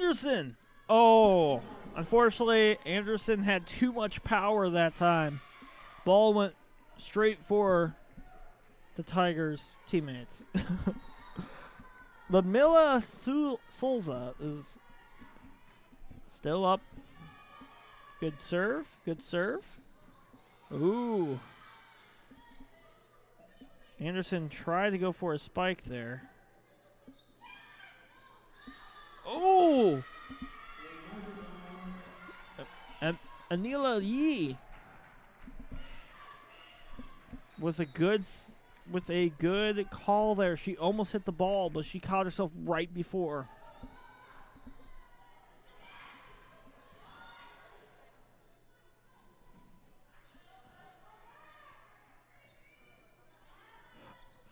Anderson. Oh, unfortunately, Anderson had too much power that time. Ball went straight for the Tigers' teammates. Lamilla Souza is still up. Good serve. Good serve. Ooh. Anderson tried to go for a spike there. Oh! Anila Yee with a good call there. She almost hit the ball, but she caught herself right before.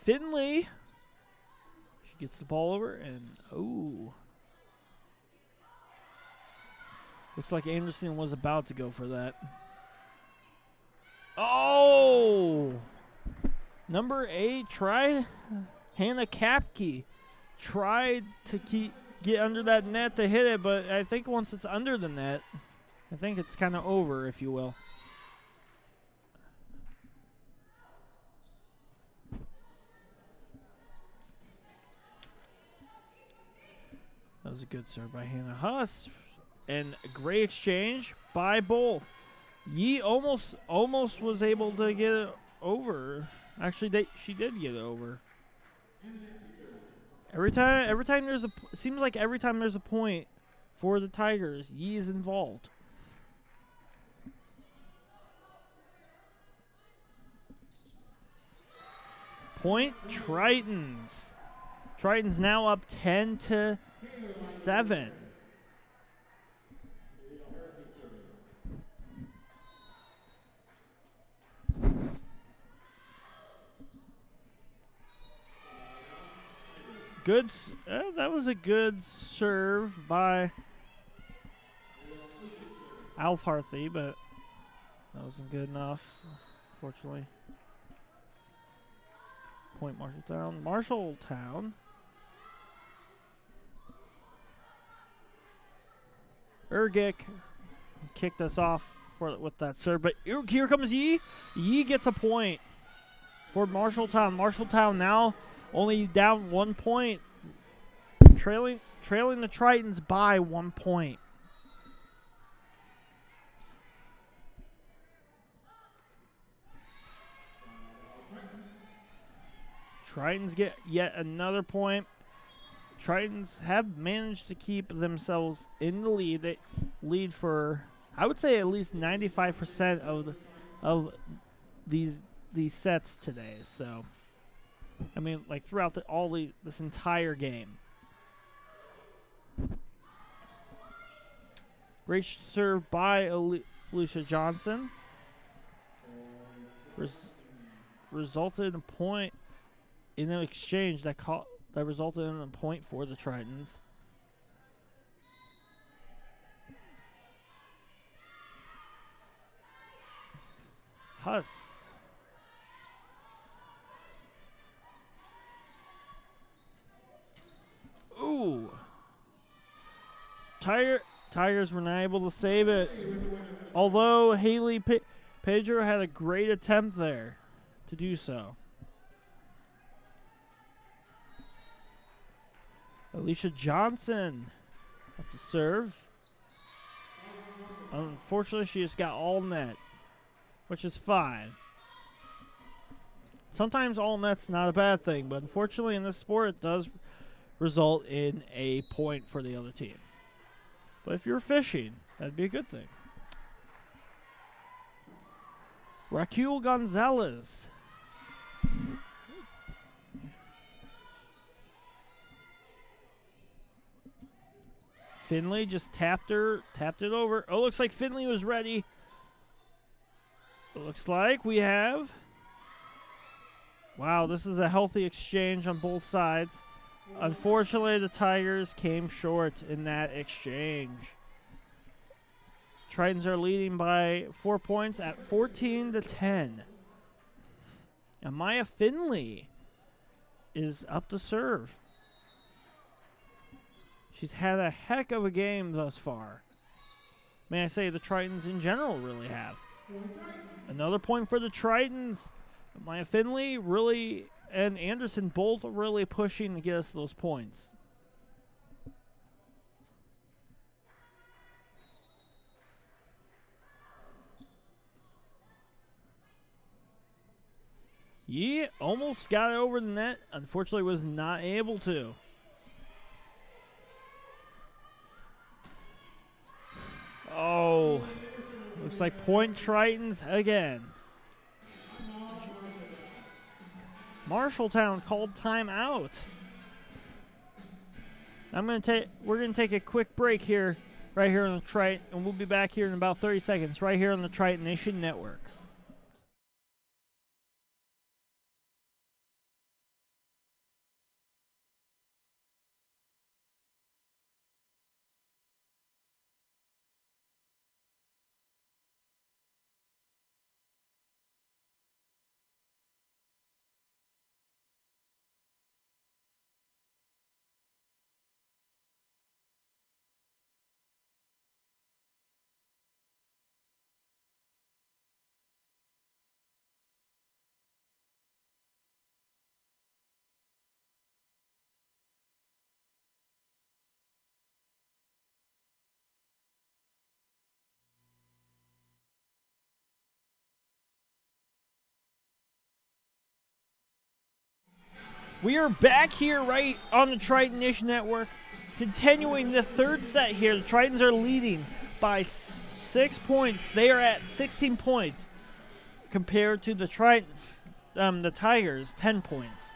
Finley. She gets the ball over and looks like Anderson was about to go for that. Oh! Number 8, Hannah Kapke tried to get under that net to hit it, but I think once it's under the net, I think it's kind of over, if you will. That was a good serve by Hannah Huss. And a great exchange by both. Yee almost was able to get it over. Actually, she did get it over. Every time seems like every time there's a point for the Tigers, Yee is involved. Point Tritons. Tritons now up 10-7. Good. That was a good serve by Alfarthy, but that wasn't good enough, unfortunately. Point Marshaltown. Marshaltown. Ergic kicked us off with that serve, but here comes Yee. Yee gets a point for Marshaltown. Marshaltown now only down 1 point, trailing the Tritons by 1 point. Tritons get yet another point. Tritons have managed to keep themselves in the lead. They lead for, I would say, at least 95% of these sets today. So, I mean, like throughout this entire game. Great serve by Alicia Johnson. Resulted in a point in an exchange that resulted in a point for the Tritons. Huss. Ooh. Tigers were not able to save it. Although Haley Pedro had a great attempt there to do so. Alicia Johnson up to serve. Unfortunately, she just got all net, which is fine. Sometimes all net's not a bad thing, but unfortunately in this sport it does result in a point for the other team. But if you're fishing, that'd be a good thing. Raquel Gonzalez. Finley just tapped it over. Oh, looks like Finley was ready. It looks like we have. Wow, this is a healthy exchange on both sides. Unfortunately, the Tigers came short in that exchange. Tritons are leading by 4 points at 14-10. And Maya Finley is up to serve. She's had a heck of a game thus far. May I say the Tritons in general really have. Another point for the Tritons. Maya Finley really and Anderson both really pushing to get us those points. Yee almost got it over the net. Unfortunately was not able to. Oh, looks like point Tritons again. Marshaltown called timeout. We're gonna take a quick break here, right here on the Triton, and we'll be back here in about 30 seconds, right here on the Triton Nation Network. We are back here right on the Triton Nation Network, continuing the third set here. The Tritons are leading by 6 points. They are at 16 points compared to the the Tigers, 10 points.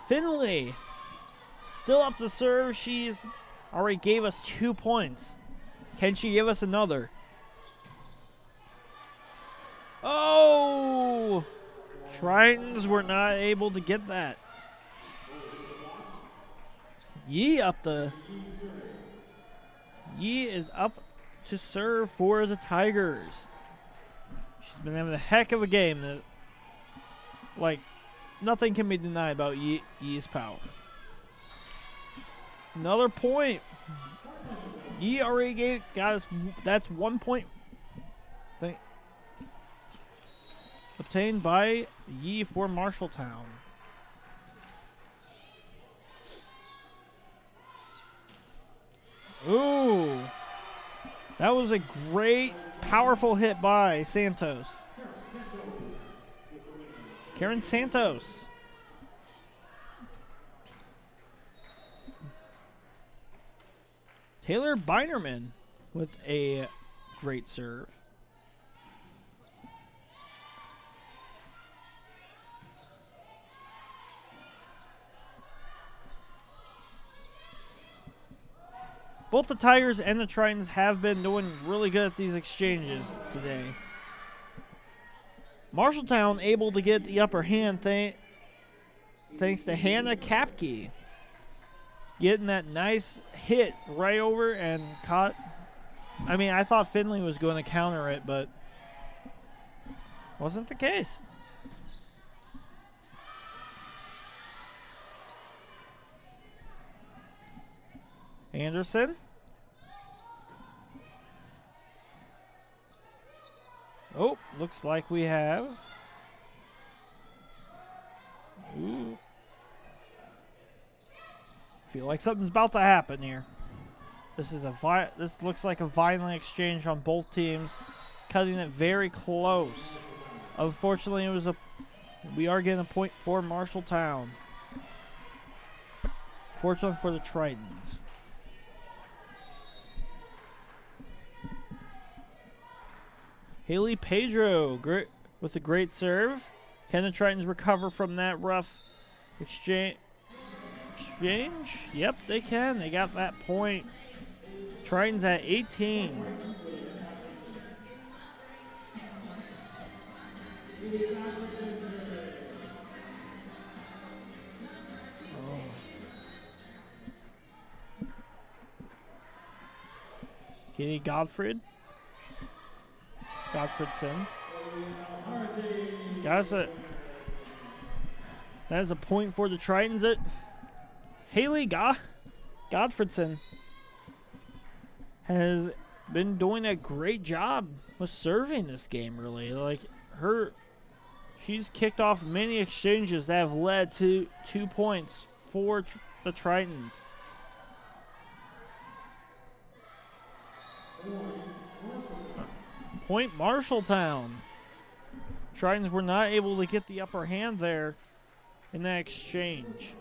Finley still up to serve. She's already gave us 2 points. Can she give us another? Oh! Tritons were not able to get that. Yee is up to serve for the Tigers. She's been having a heck of a game. Like, nothing can be denied about Yee's power. Another point. Yee already got us. That's 1 point. Obtained by Yee for Marshaltown. Ooh. That was a great, powerful hit by Santos. Karen Santos. Taylor Binerman with a great serve. Both the Tigers and the Tritons have been doing really good at these exchanges today. Marshaltown able to get the upper hand thanks to Hannah Kapke. Getting that nice hit right over and caught. I mean, I thought Finley was going to counter it, but wasn't the case. Anderson. Oh, looks like we have. Ooh. Feel like something's about to happen here. This looks like a violent exchange on both teams, cutting it very close. Unfortunately, we are getting a point for Marshaltown. Fortunately for the Tritons. Haley Pedro with a great serve. Can the Tritons recover from that rough exchange? Yep, they can. They got that point. Tritons at 18. Katie Godfredson. Guys, that is a point for the Tritons. Haley Godfredson has been doing a great job with serving this game, really. Like, she's kicked off many exchanges that have led to 2 points for the Tritons. Point Marshalltown. Tritons were not able to get the upper hand there in that exchange.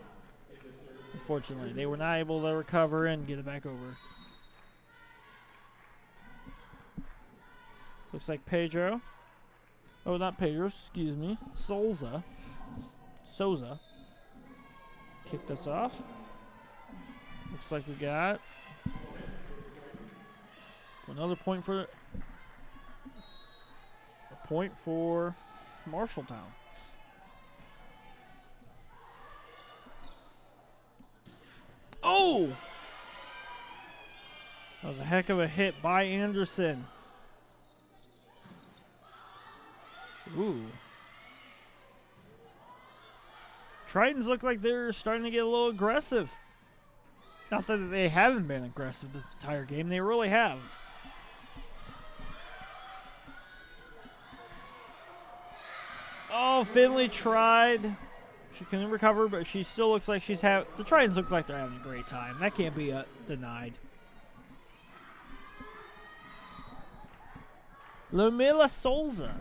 Unfortunately, they were not able to recover and get it back over. Looks like Pedro. Oh, not Pedro, excuse me. Souza. Kick this off. Looks like we got another point for Marshalltown. Oh! That was a heck of a hit by Anderson. Ooh. Tritons look like they're starting to get a little aggressive. Not that they haven't been aggressive this entire game. They really have. Oh, Finley tried. She couldn't recover, but she still looks like she's the Tritons look like they're having a great time. That can't be denied. Lumila Souza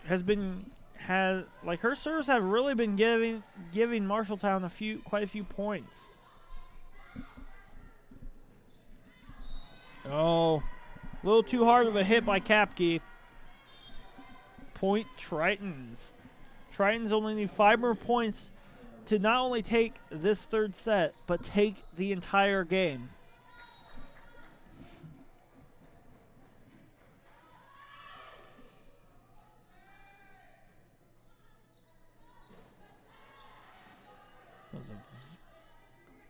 her serves have really been giving Marshalltown quite a few points. Oh, a little too hard of a hit by Kapke. Point Tritons. Tritons only need 5 more points to not only take this third set, but take the entire game.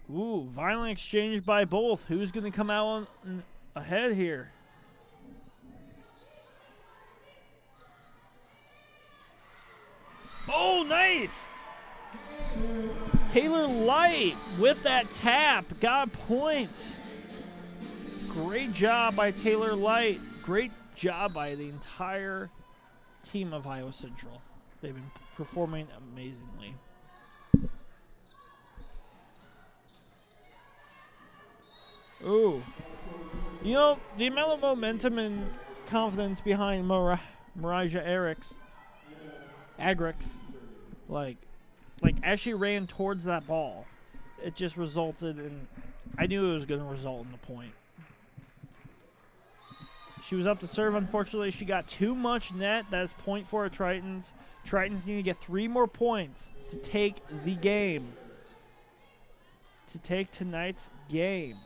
Ooh, violent exchange by both. Who's going to come out ahead here? Oh, nice! Taylor Light with that tap got a point. Great job by Taylor Light. Great job by the entire team of Iowa Central. They've been performing amazingly. Ooh. You know, the amount of momentum and confidence behind Marija Agrix, like as she ran towards that ball, it just resulted in, I knew it was going to result in the point. She was up to serve. Unfortunately, she got too much net. That's point for our Tritons. Tritons need to get 3 more points to take the game. To take tonight's game.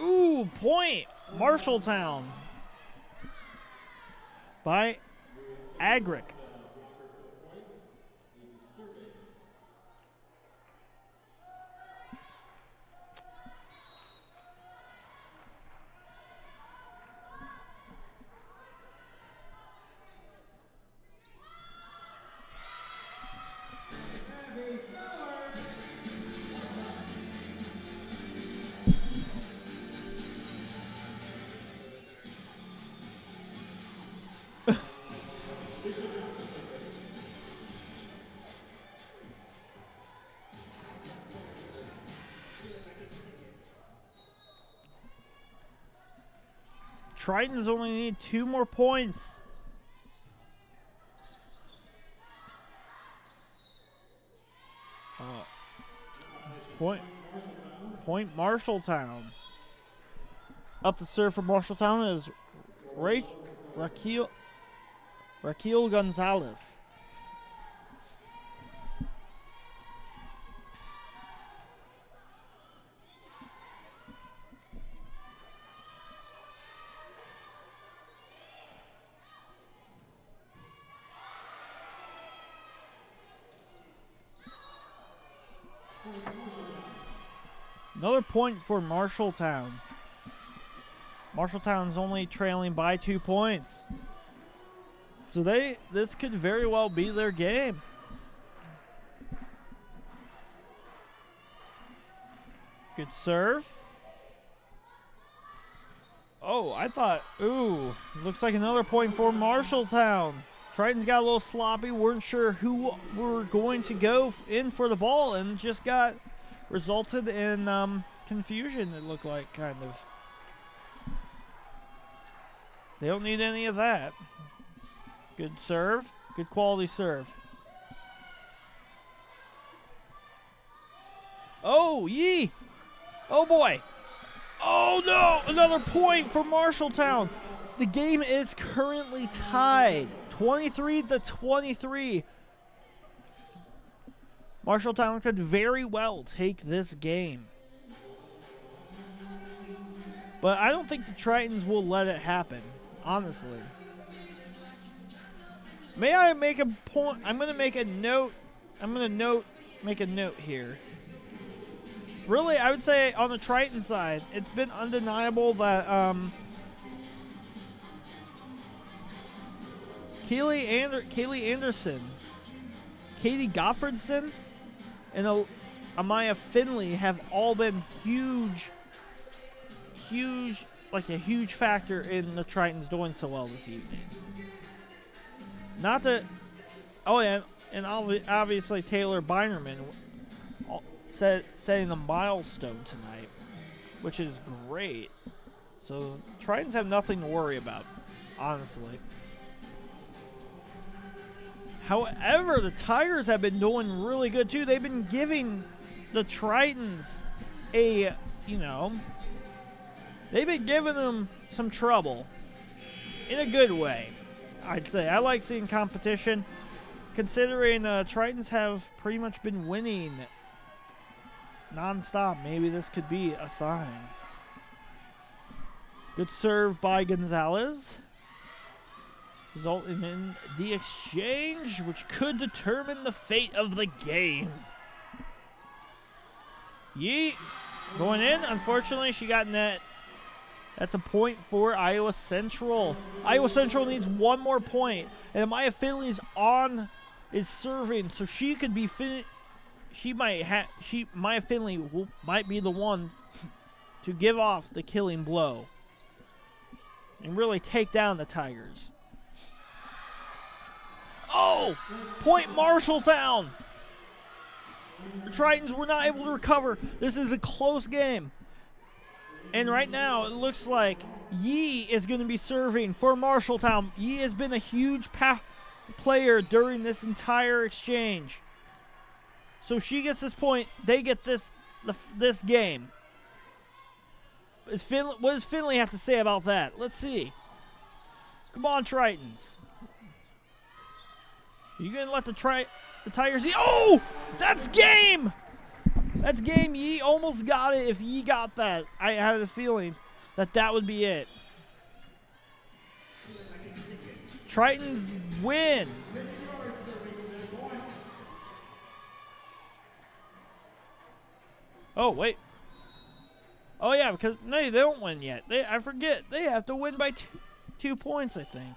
Ooh, point! Marshalltown by Agric. Tritons only need 2 more points. Point Marshalltown. Up the serve for Marshalltown is Raquel Gonzalez. Another point for Marshalltown. Marshalltown's only trailing by 2 points. So this could very well be their game. Good serve. Oh, I thought, ooh, looks like another point for Marshalltown. Triton's got a little sloppy, weren't sure who were going to go in for the ball, and just resulted in confusion, it looked like, kind of. They don't need any of that. Good serve, good quality serve. Oh, yee! Oh boy! Oh no! Another point for Marshalltown. The game is currently tied, 23-23. Marshalltown could very well take this game, but I don't think the Tritons will let it happen, honestly. May I make a point? I'm going to make a note. Make a note here. Really, I would say on the Triton side, it's been undeniable that Kaylee Anderson, Katie Goffredson, and Amaya Finley have all been huge, like a huge factor in the Tritons doing so well this evening. Not to, oh yeah, and obviously Taylor Binerman setting a milestone tonight, which is great. So Tritons have nothing to worry about, honestly. However, the Tigers have been doing really good too. They've been giving the Tritons they've been giving them some trouble in a good way, I'd say. I like seeing competition, considering Tritons have pretty much been winning non-stop. Maybe this could be a sign. Good serve by Gonzalez, resulting in the exchange, which could determine the fate of the game. Yeet. Going in. Unfortunately, she got net. That's a point for Iowa Central. Iowa Central needs one more point, and Amaya Finley's is serving, so she could be Maya Finley might be the one to give off the killing blow and really take down the Tigers. Oh, point Marshalltown. The Tritons were not able to recover. This is a close game. And right now, it looks like Yee is going to be serving for Marshalltown. Yee has been a huge player during this entire exchange. So she gets this point. They get this game. What does Finley have to say about that? Let's see. Come on, Tritons. Are you going to let the Tigers see? Oh! That's game! That's game. Yee almost got it. If Yee got that, I had a feeling that would be it. Tritons win. Oh, wait. Oh, yeah, because no, they don't win yet. I forget. They have to win by 2 points, I think.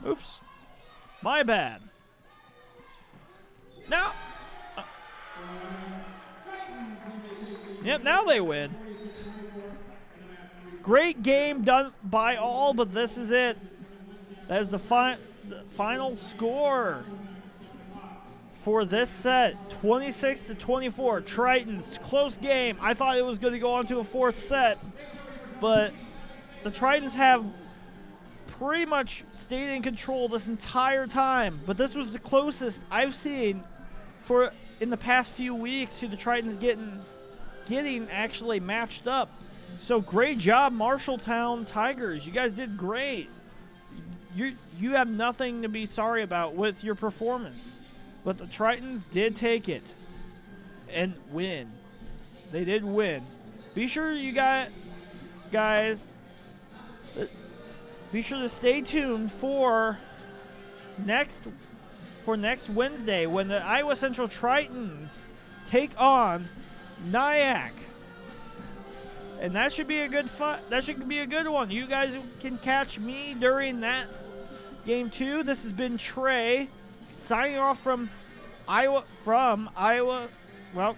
Oops. My bad. Now. Yep, now they win. Great game done by all, but this is it. That is the final score for this set, 26-24. Tritons, close game. I thought it was going to go on to a fourth set, but the Tritons have pretty much stayed in control this entire time. But this was the closest I've seen in the past few weeks to the Tritons getting actually matched up. So great job, Marshalltown Tigers. You guys did great. You have nothing to be sorry about with your performance. But the Tritons did take it and win. They did win. Be sure you guys, be sure to stay tuned for next Wednesday when the Iowa Central Tritons take on Nyack. And that should be a good one. You guys can catch me during Game 2. This has been Trey signing off from Iowa, well,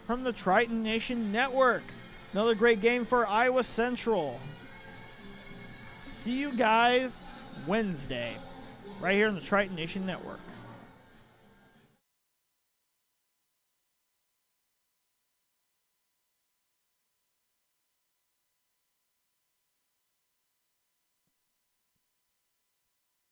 from the Triton Nation Network. Another great game for Iowa Central. See you guys Wednesday, right here on the Triton Nation Network.